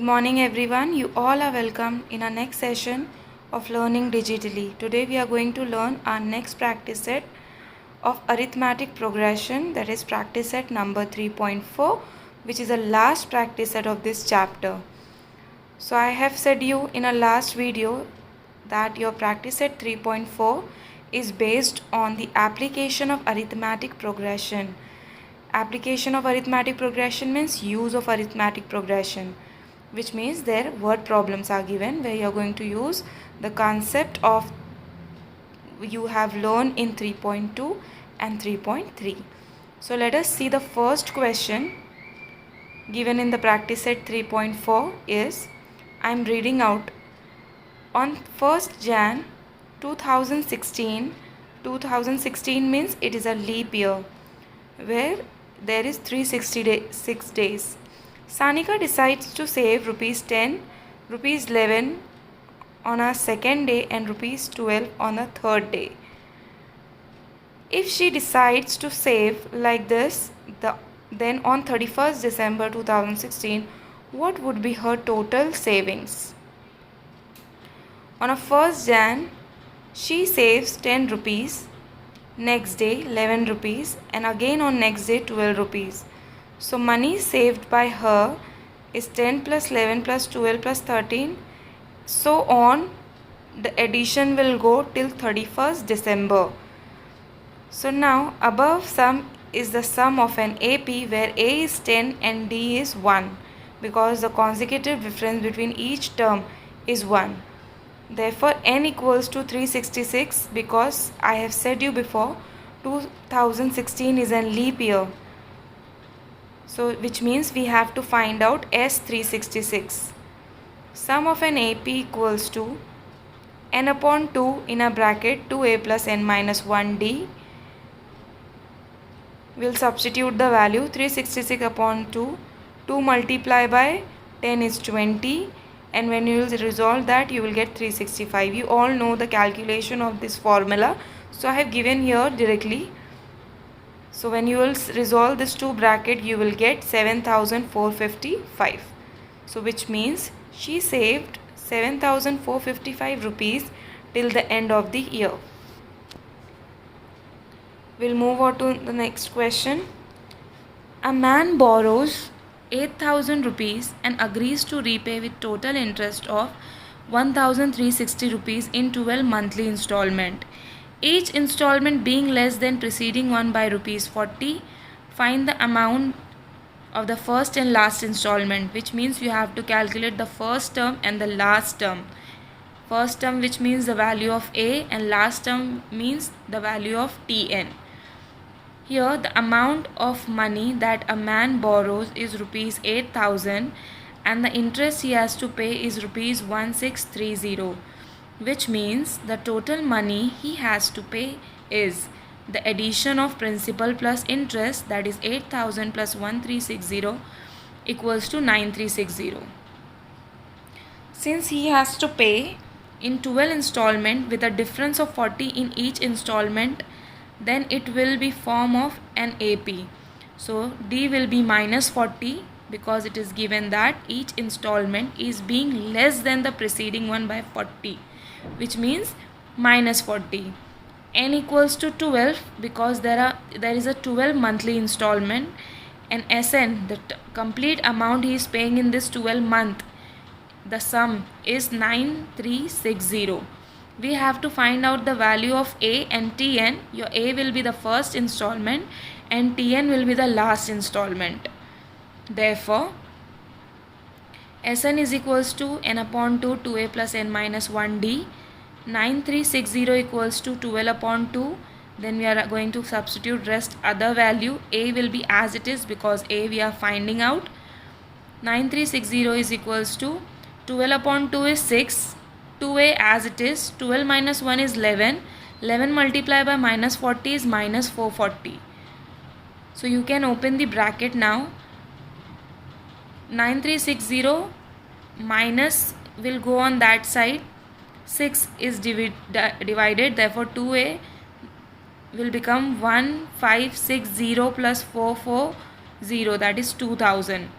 Good morning everyone. You all are welcome in our next session of learning digitally. Today we are going to learn our next practice set of arithmetic progression, that is practice set number 3.4, which is the last practice set of this chapter. So I have said you in a last video that your practice set 3.4 is based on the application of arithmetic progression. Application of arithmetic progression means use of arithmetic progression, which means their word problems are given where you are going to use the concept of you have learned in 3.2 and 3.3. So let us see the first question given in the practice set 3.4 is, I am reading out, on 1st Jan 2016, 2016 means it is a leap year where there is 366 days. Sanika decides to save rupees 10, rupees 11 on a second day and rupees 12 on a third day. If she decides to save like this, then on 31st December 2016, what would be her total savings? On a 1st Jan, she saves 10 rupees, next day 11 rupees and again on next day 12 rupees. So money saved by her is 10 plus 11 plus 12 plus 13. So on, the addition will go till 31st December. So now above sum is the sum of an AP where A is 10 and D is 1 because the consecutive difference between each term is 1. Therefore n equals to 366 because I have said you before 2016 is a leap year. So which means we have to find out S366. Sum of an AP equals to n upon 2 in a bracket 2a plus n minus 1d. We'll substitute the value 366 upon 2. 2 multiplied by 10 is 20. And when you will resolve that, you will get 365. You all know the calculation of this formula. So I have given here directly. So when you will resolve this two bracket, you will get 7,455. So which means she saved 7,455 rupees till the end of the year. We'll move on to the next question. A man borrows 8,000 rupees and agrees to repay with total interest of 1,360 rupees in 12 monthly installment. Each installment being less than preceding one by rupees 40. Find the amount of the first and last installment, which means you have to calculate the first term and the last term. First term which means the value of A and last term means the value of Tn. Here the amount of money that a man borrows is rupees 8,000 and the interest he has to pay is rupees 1630, which means the total money he has to pay is the addition of principal plus interest, that is 8,000 plus 1360 equals to 9360. Since he has to pay in 12 installment with a difference of 40 in each installment, then it will be form of an AP. So D will be minus 40 because it is given that each installment is being less than the preceding one by 40, which means minus 40. N equals to 12 because there is a 12 monthly installment, and SN, the complete amount he is paying in this 12 month, the sum is 9360. We have to find out the value of A and Tn. Your A will be the first installment and Tn will be the last installment. Therefore, Sn is equals to n upon 2 2a plus n minus 1d. 9360 equals to 12 upon 2. Then we are going to substitute rest other value. A will be as it is because A we are finding out. 9360 is equals to 12 upon 2 is 6. 2a as it is. 12 minus 1 is 11. 11 multiplied by minus 40 is minus 440. So you can open the bracket now. 9360 minus will go on that side. 6 is divided, therefore 2a will become 1560 plus 440, that is 2000.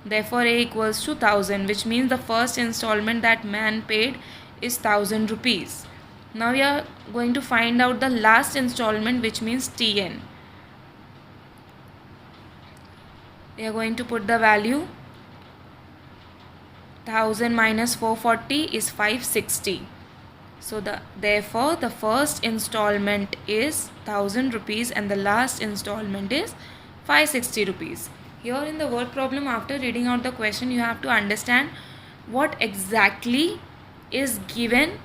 Therefore, A equals to 1000, which means the first installment that man paid is 1000 rupees. Now we are going to find out the last installment, which means Tn. We are going to put the value. 1000 minus 440 is 560. So therefore the first installment is 1000 rupees and the last installment is 560 rupees. Here in the word problem, after reading out the question, you have to understand what exactly is given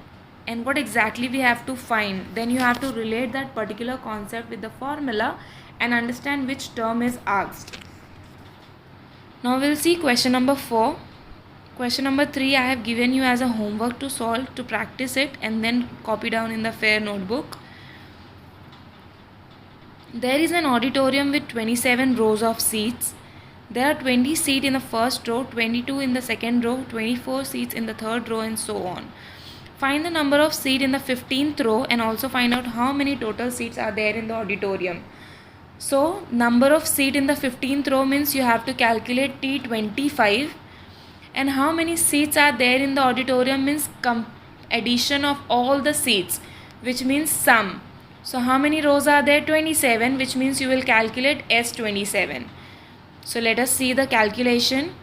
and what exactly we have to find. Then you have to relate that particular concept with the formula and understand which term is asked. Now we'll see question number 4. Question number 3 I have given you as a homework to solve, to practice it and then copy down in the fair notebook. There is an auditorium with 27 rows of seats. There are 20 seats in the first row, 22 in the second row, 24 seats in the third row, and so on. Find the number of seats in the 15th row and also find out how many total seats are there in the auditorium. So number of seats in the 15th row means you have to calculate T25. And how many seats are there in the auditorium means addition of all the seats, which means sum. So how many rows are there? 27, which means you will calculate S27. So let us see the calculation.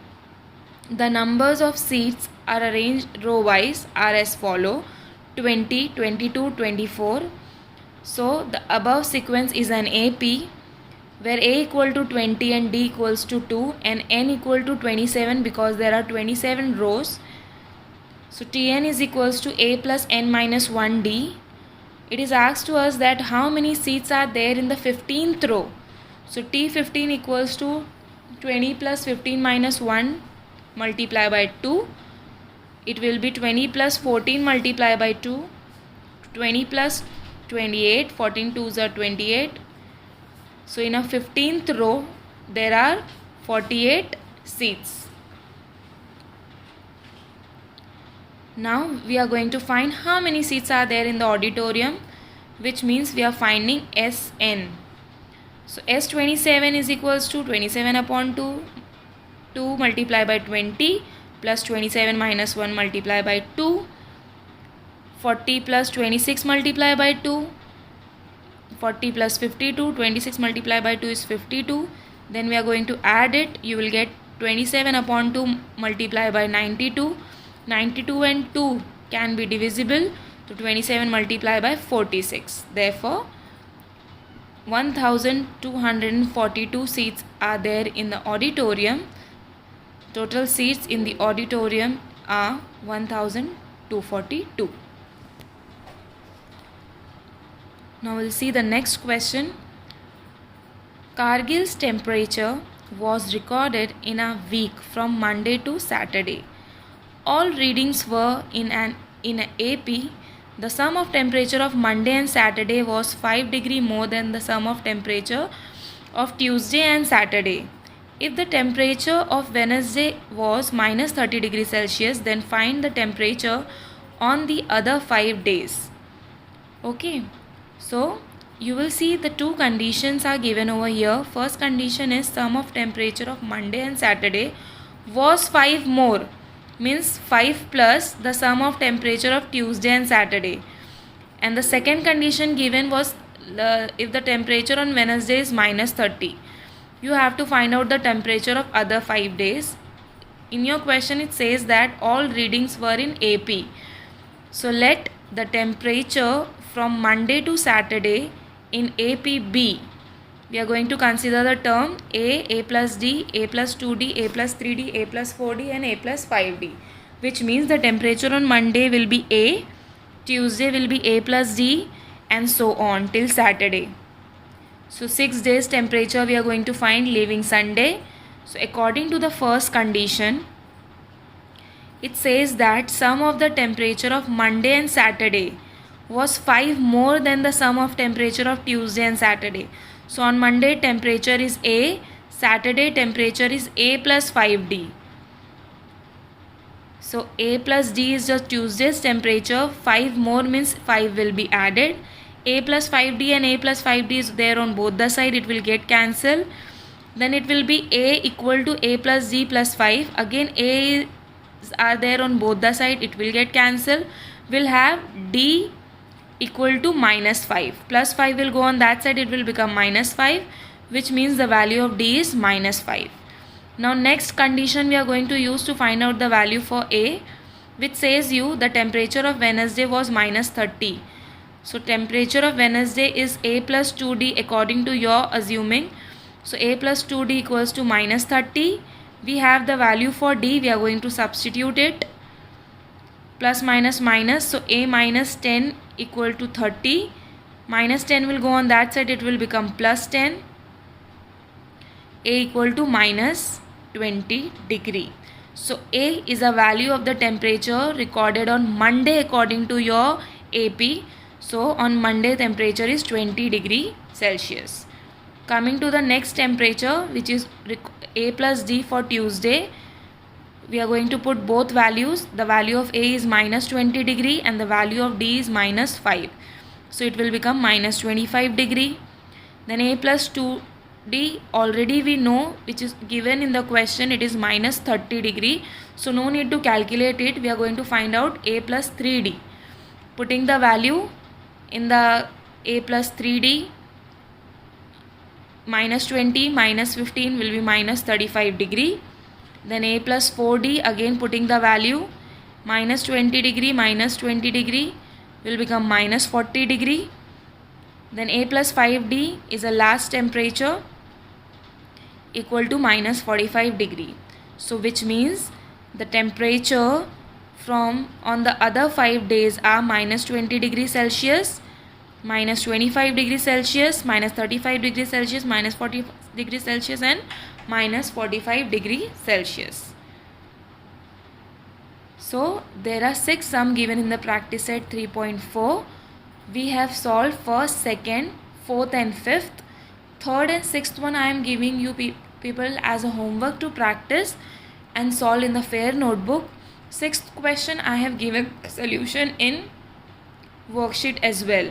The numbers of seats are arranged row wise are as follow: 20, 22, 24. So the above sequence is an AP, where A equal to 20 and D equals to 2 and N equal to 27 because there are 27 rows. So Tn is equals to A plus N minus 1D. It is asked to us that how many seats are there in the 15th row. So T15 equals to 20 plus 15 minus 1 multiply by 2. It will be 20 plus 14 multiply by 2. 20 plus 28. 14 2s are 28. So in a 15th row, there are 48 seats. Now we are going to find how many seats are there in the auditorium, which means we are finding Sn. So S27 is equals to 27 upon 2, 2 multiplied by 20 plus 27 minus 1 multiplied by 2, 40 plus 26 multiplied by 2, 40 plus 52, 26 multiplied by 2 is 52. Then we are going to add it. You will get 27 upon 2 multiplied by 92. 92 and 2 can be divisible. So 27 multiplied by 46. Therefore, 1242 seats are there in the auditorium. Total seats in the auditorium are 1242. Now we'll see the next question. Kargil's temperature was recorded in a week from Monday to Saturday. All readings were in an AP. The sum of temperature of Monday and Saturday was 5 degrees more than the sum of temperature of Tuesday and Saturday. If the temperature of Wednesday was minus 30 degrees Celsius, then find the temperature on the other 5 days. Okay. So you will see the two conditions are given over here. First condition is sum of temperature of Monday and Saturday was 5 more, means 5 plus the sum of temperature of Tuesday and Saturday. And the second condition given was if the temperature on Wednesday is minus 30. You have to find out the temperature of other 5 days. In your question it says that all readings were in AP. So let the temperature from Monday to Saturday in APB. We are going to consider the term A plus D, A plus 2D, A plus 3D, A plus 4D and A plus 5D. Which means the temperature on Monday will be A, Tuesday will be A plus D and so on till Saturday. So 6 days temperature we are going to find leaving Sunday. So according to the first condition, it says that sum of the temperature of Monday and Saturday was 5 more than the sum of temperature of Tuesday and Saturday. So on Monday temperature is A, Saturday temperature is A plus 5D. So A plus D is just Tuesday's temperature, 5 more means 5 will be added. A plus 5D and A plus 5D is there on both the side, it will get cancelled. then it will be a equal to a plus d plus 5. Again a are there on both the side, it will get cancelled. We'll have d equal to minus 5. Plus 5 will go on that side, it will become minus 5, which means the value of d is minus 5. Now next condition we are going to use to find out the value for a, which says you the temperature of Wednesday was minus 30. So temperature of Wednesday is a plus 2d according to your assuming. So a plus 2d equals to minus 30. We have the value for d, we are going to substitute it. Plus minus minus, so a minus 10 equal to 30. Minus 10 will go on that side, it will become plus 10. A equal to minus 20 degree. So a is a value of the temperature recorded on Monday according to your AP. So on Monday temperature is 20 degree Celsius. Coming to the next temperature, which is a plus d for Tuesday, we are going to put both values. The value of a is minus 20 degree and the value of d is minus 5. So it will become minus 25 degree. Then a plus 2d already we know, which is given in the question, it is minus 30 degree. So no need to calculate it. We are going to find out a plus 3d. Putting the value in the a plus 3d, minus 20 minus 15 will be minus 35 degree. Then a plus 4d, again putting the value, minus 20 degree minus 20 degree will become minus 40 degree. Then a plus 5d is a last temperature equal to minus 45 degree. So which means the temperature from on the other 5 days are minus 20 degrees Celsius, minus 25 degrees Celsius, minus 35 degrees Celsius, minus 40 degrees Celsius and minus 45 degrees Celsius. So there are 6 sums given in the practice set 3.4. We have solved first, second, fourth and fifth. Third and sixth one I am giving you people as a homework to practice and solve in the fair notebook. Sixth question I have given solution in worksheet as well.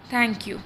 Thank you.